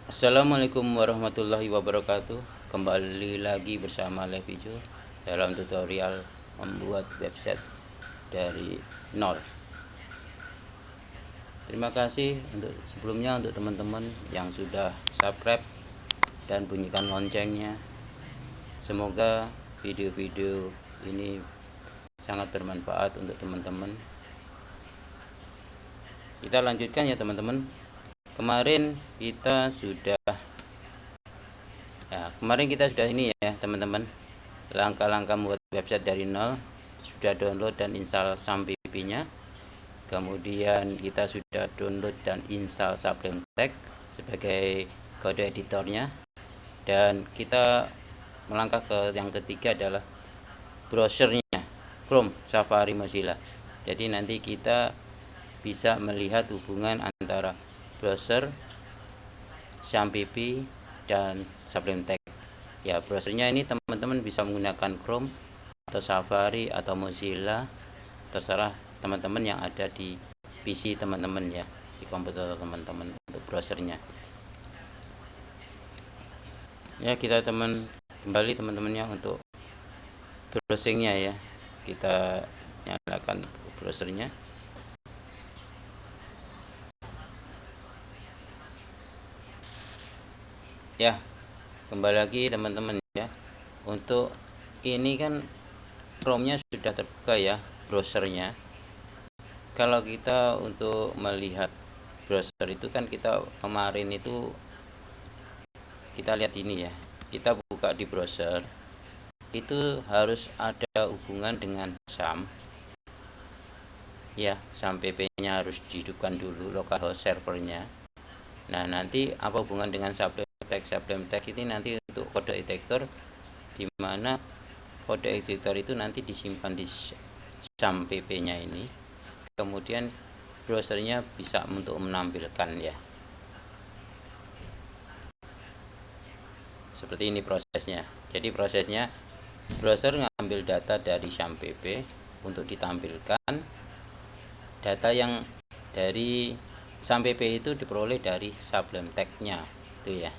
Assalamualaikum warahmatullahi wabarakatuh. Kembali lagi bersama Levijo dalam tutorial membuat website dari nol. Terima kasih sebelumnya untuk teman-teman yang sudah subscribe dan bunyikan loncengnya. Semoga video-video ini sangat bermanfaat untuk teman-teman. Kita lanjutkan ya teman-teman. Kemarin kita sudah ini ya teman-teman, langkah-langkah membuat website dari nol. Sudah download dan install SAMPP nya, kemudian kita sudah download dan install Sublime Text sebagai kode editornya, dan kita melangkah ke yang ketiga adalah browsernya, Chrome, Safari, Mozilla. Jadi nanti kita bisa melihat hubungan antara browser, SAMPP, dan Sublime Text. Ya, browsernya ini teman-teman bisa menggunakan Chrome atau Safari atau Mozilla, terserah teman-teman yang ada di PC teman-teman ya, di komputer teman-teman untuk browsernya. Ya, kita kembali teman-temannya untuk browsingnya ya. Kita nyalakan browsernya. Ya, kembali lagi teman-teman ya. Untuk ini kan Chrome-nya sudah terbuka ya, browsernya. Kalau kita untuk melihat browser itu kan kita kemarin itu kita lihat ini ya, kita buka di browser itu harus ada hubungan dengan SAM ya, SAM pp nya harus dihidupkan dulu, localhost servernya. Nah, nanti apa hubungan dengan Sublime Text ini nanti untuk kode editor, di mana kode editor itu nanti disimpan di SAM pp nya ini, kemudian browsernya bisa untuk menampilkan ya. Seperti ini prosesnya. Jadi prosesnya, browser ngambil data dari SAMPP untuk ditampilkan. Data yang dari SAMPP itu diperoleh dari Sublime Text-nya itu ya.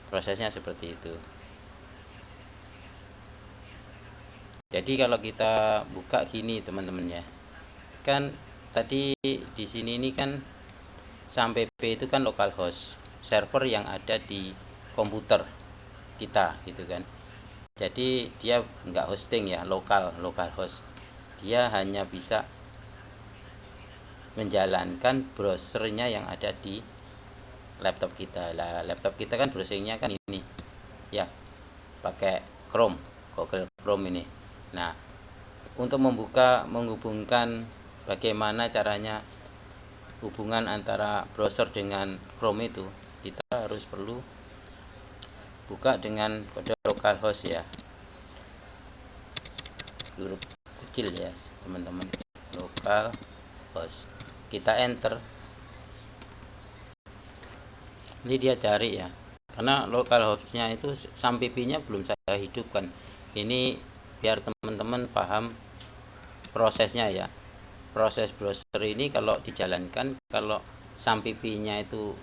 Prosesnya seperti itu. Jadi kalau kita buka gini teman-teman ya, kan tadi di sini ini kan SAMPP itu kan localhost server yang ada di komputer kita gitu kan. Jadi dia nggak hosting ya, localhost. Dia hanya bisa menjalankan browsernya yang ada di laptop kita. Lah, laptop kita kan browsingnya kan ini ya, pakai Chrome, Google Chrome ini. Nah, untuk menghubungkan bagaimana caranya hubungan antara browser dengan Chrome itu, kita harus perlu buka dengan kode localhost ya, huruf kecil ya teman-teman, localhost. Kita enter, ini dia cari ya, karena localhostnya itu SAMPP nya belum saya hidupkan. Ini biar teman-teman paham prosesnya ya. Proses browser ini kalau dijalankan, kalau SAMPP nya itu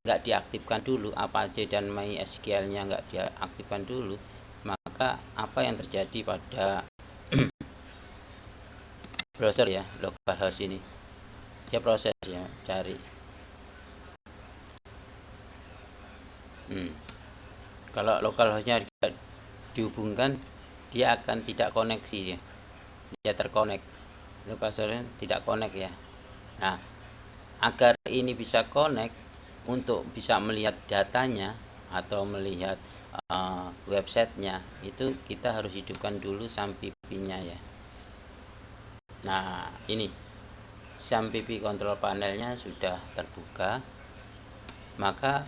nggak diaktifkan dulu, Apache dan MySQL nya nggak diaktifkan dulu, maka apa yang terjadi pada browser ya, localhost ini, dia prosesnya cari. Kalau localhostnya dihubungkan, dia akan tidak koneksi ya, dia terkonek, localhostnya tidak connect ya. Nah, agar ini bisa connect, untuk bisa melihat datanya atau melihat websitenya, itu kita harus hidupkan dulu SAMPP-nya ya. Nah, ini SAMPP control panelnya sudah terbuka. Maka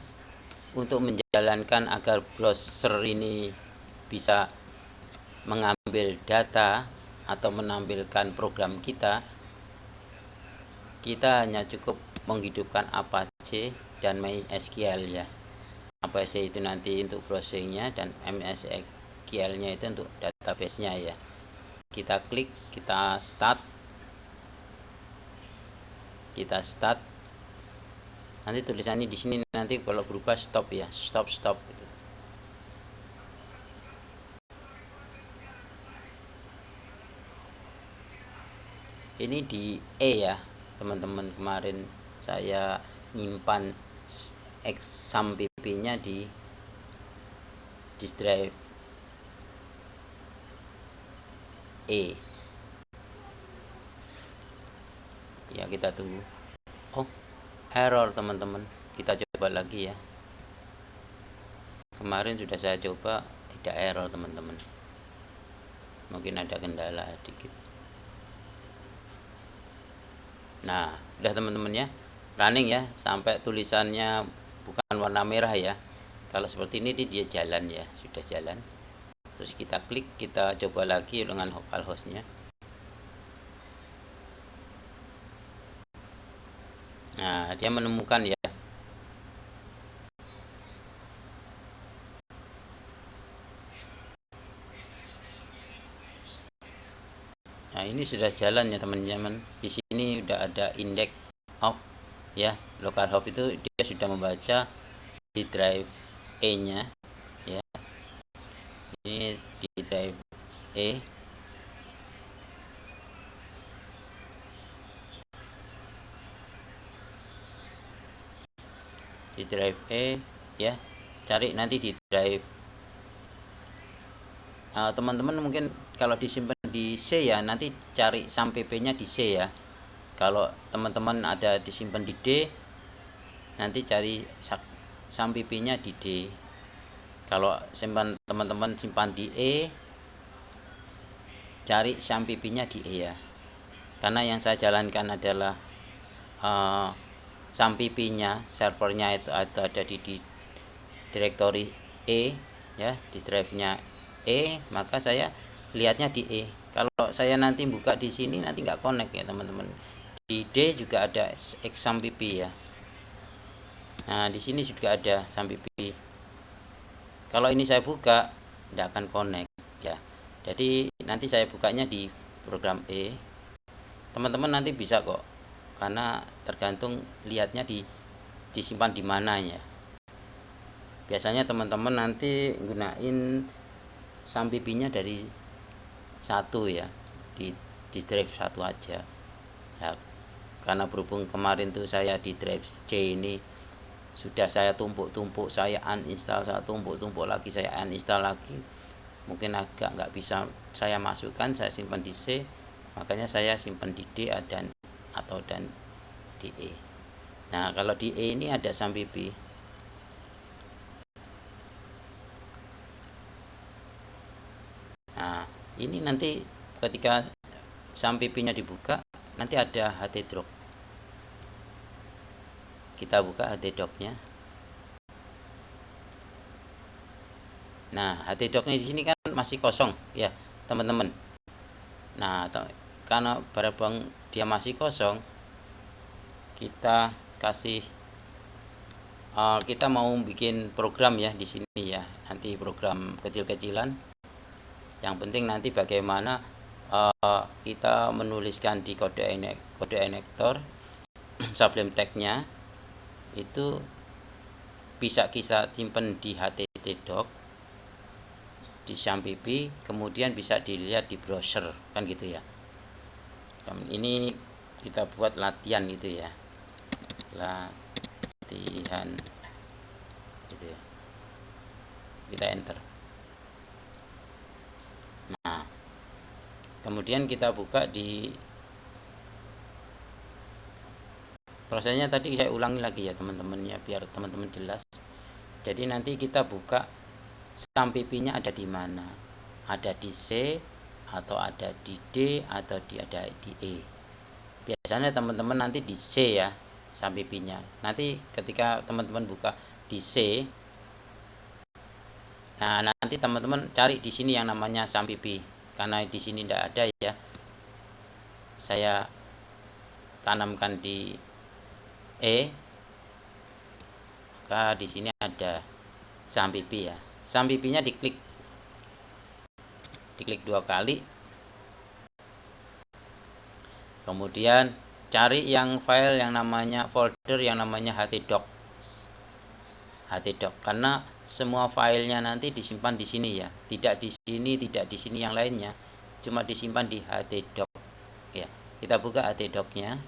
untuk menjalankan agar browser ini bisa mengambil data atau menampilkan program kita hanya cukup menghidupkan Apache dan MySQL ya. Apache itu nanti untuk browsingnya, dan MySQL nya itu untuk database nya ya. Kita klik, kita start, Nanti tulisannya di sini nanti kalau berubah stop ya, stop gitu. Ini di E ya teman-teman, kemarin saya nyimpan sum pp nya di disk drive E ya. Kita tunggu. Oh, error teman-teman, kita coba lagi ya. Kemarin sudah saya coba tidak error teman-teman, mungkin ada kendala dikit. Nah udah teman-teman ya, running ya, sampai tulisannya bukan warna merah ya. Kalau seperti ini dia jalan ya, sudah jalan. Terus kita klik, kita coba lagi dengan localhost-nya. Nah dia menemukan ya. Nah ini sudah jalan ya teman-teman. Di sini udah ada index of ya, localhost itu dia sudah membaca di drive E nya ya. Ini di drive E. Di drive E ya, cari nanti di drive teman-teman mungkin kalau disimpan di C ya, nanti cari sum pp nya di C ya. Kalau teman-teman ada disimpan di D, nanti cari sum pp nya di D. Kalau teman-teman simpan di E, cari sum pp nya di E ya. Karena yang saya jalankan adalah sum pp nya, servernya itu ada di directory E ya, di drive nya E, maka saya lihatnya di E. Kalau saya nanti buka di sini nanti nggak connect ya teman-teman. Di D juga ada sum pp ya. Nah di sini juga ada sum pp. Kalau ini saya buka tidak akan connect ya. Jadi nanti saya bukanya di program E. Teman-teman nanti bisa kok, karena tergantung lihatnya disimpan di mana ya. Biasanya teman-teman nanti gunain sum pp nya dari satu ya, di drive satu aja ya. Karena berhubung kemarin tuh saya di drive C ini sudah saya tumpuk-tumpuk, saya uninstall, saya tumpuk-tumpuk lagi, saya uninstall lagi, mungkin agak nggak bisa saya masukkan, saya simpan di C, makanya saya simpan di D dan di E. Nah kalau di E ini ada sum pp. Nah ini nanti ketika sum pp nya dibuka nanti ada htdoc. Kita buka htdoc nya. Nah htdoc nya di sini kan masih kosong ya teman-teman. Nah karena barang dia masih kosong, kita kasih kita mau bikin program ya di sini ya, nanti program kecil-kecilan. Yang penting nanti bagaimana kita menuliskan di kode enektor Sublime Text-nya itu bisa kita simpan di htdoc, di sum pp, kemudian bisa dilihat di browser kan gitu ya. Ini kita buat latihan gitu ya, latihan gitu ya. Kita enter. Nah kemudian kita buka di prosesnya tadi saya ulangi lagi ya teman-teman ya, biar teman-teman jelas. Jadi nanti kita buka sum pp nya ada di mana, ada di C atau ada di D atau ada di E. Biasanya teman-teman nanti di C ya sum pp nya. Nanti ketika teman-teman buka di C, nah nanti teman-teman cari di sini yang namanya sum pp. Karena di sini tidak ada ya, saya tanamkan di E, maka di sini ada sum pp ya. Sum pp nya diklik 2 kali, kemudian cari yang file yang namanya folder yang namanya htdoc, karena semua filenya nanti disimpan di sini ya, tidak di sini yang lainnya, cuma disimpan di htdoc ya. Kita buka htdoc-nya.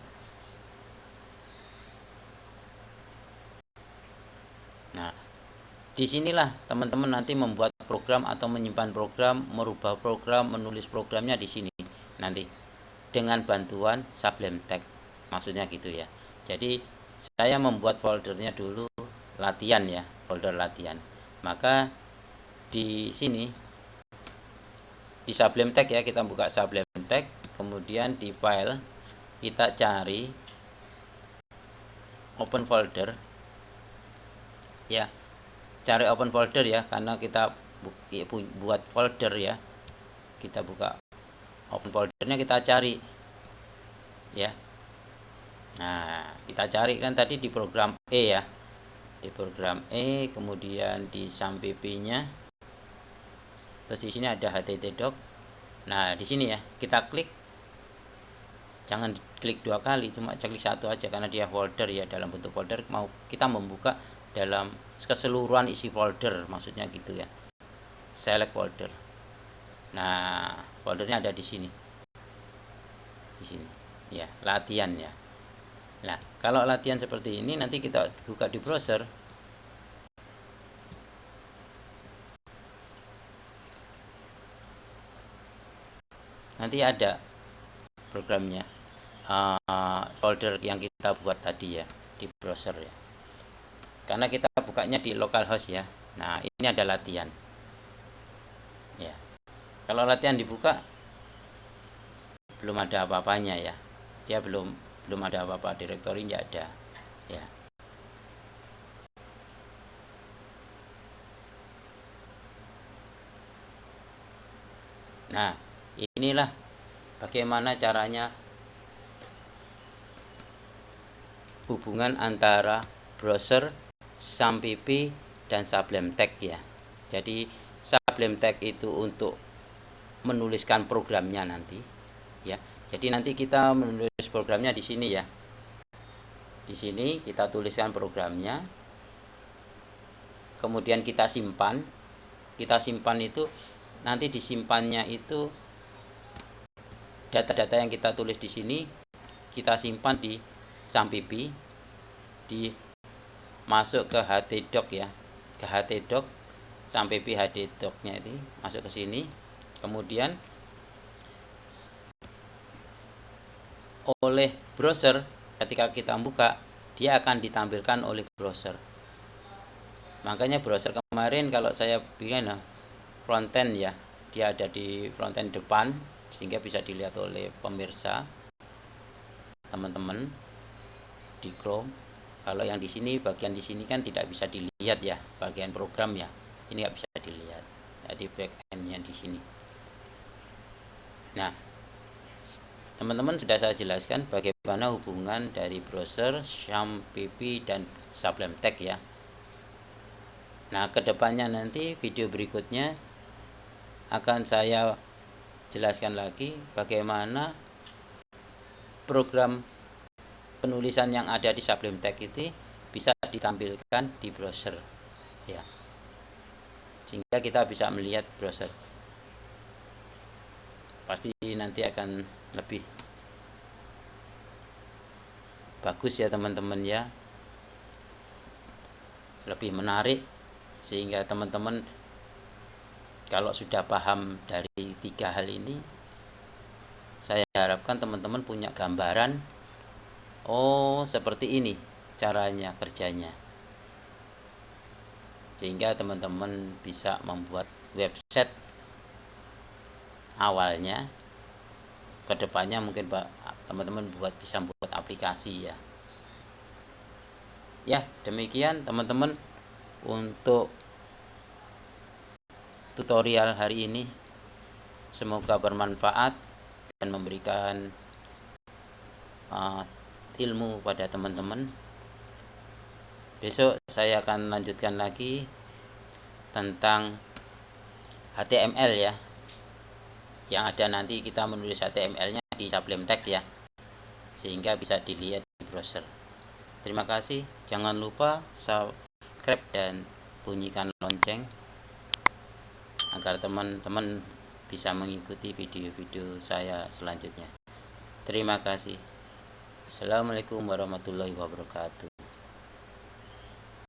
Nah, disinilah teman-teman nanti membuat program atau menyimpan program, merubah program, menulis programnya di sini nanti dengan bantuan Sublime Text, maksudnya gitu ya. Jadi saya membuat foldernya dulu latihan ya, folder latihan. Maka di sini di Sublime Text ya, kita buka Sublime Text, kemudian di file kita cari open folder ya, cari open folder ya, karena kita buat folder ya. Kita buka open foldernya, kita cari ya. Nah, kita cari kan tadi di program E ya, di program E, kemudian di SAMPP nya, terus di sini ada htdoc. Nah, di sini ya kita klik, jangan klik 2 kali, cuma klik 1 aja karena dia folder ya, dalam bentuk folder. Mau kita membuka dalam keseluruhan isi folder, maksudnya gitu ya. Select folder. Nah, foldernya ada di sini. Di sini ya, latihan ya. Nah, kalau latihan seperti ini nanti kita buka di browser. Nanti ada programnya, folder yang kita buat tadi ya di browser ya. Karena kita bukanya di localhost ya. Nah, ini ada latihan. Ya. Kalau latihan dibuka belum ada apa-apanya ya. Dia belum ada apa-apa, direktori enggak ada ya. Nah, inilah bagaimana caranya hubungan antara browser, SAMPP dan Sublime Text ya. Jadi Sublime Text itu untuk menuliskan programnya nanti ya. Jadi nanti kita menulis programnya di sini ya. Di sini kita tuliskan programnya. Kemudian kita simpan. Kita simpan itu nanti disimpannya itu data-data yang kita tulis di sini kita simpan di SAMPP, di masuk ke htdoc ya, ke htdoc, SAMPP htdoc-nya ini masuk ke sini. Kemudian oleh browser, ketika kita buka dia akan ditampilkan oleh browser. Makanya browser kemarin kalau saya bikin frontend ya, dia ada di frontend depan sehingga bisa dilihat oleh pemirsa teman-teman di Chrome. Kalau yang di sini, bagian di sini kan tidak bisa dilihat ya, bagian program ya, ini nggak bisa dilihat. Jadi backendnya di sini. Nah, teman-teman sudah saya jelaskan bagaimana hubungan dari browser, SAMPP dan Sublime Text ya. Nah, kedepannya nanti video berikutnya akan saya jelaskan lagi bagaimana program penulisan yang ada di Sublime Text itu bisa ditampilkan di browser ya, sehingga kita bisa melihat browser. Pasti nanti akan lebih bagus ya teman-teman ya, lebih menarik, sehingga teman-teman kalau sudah paham dari 3 hal ini, saya harapkan teman-teman punya gambaran, oh seperti ini caranya kerjanya, sehingga teman-teman bisa membuat website awalnya. Kedepannya mungkin teman-teman bisa buat aplikasi ya. Ya, demikian teman-teman untuk tutorial hari ini. Semoga bermanfaat dan memberikan ilmu pada teman-teman. Besok saya akan lanjutkan lagi tentang HTML ya, yang ada nanti kita menulis HTML-nya di Sublime Text ya. sehingga bisa dilihat di browser. Terima kasih, jangan lupa subscribe dan bunyikan lonceng agar teman-teman bisa mengikuti video-video saya selanjutnya. Terima kasih. Assalamualaikum warahmatullahi wabarakatuh.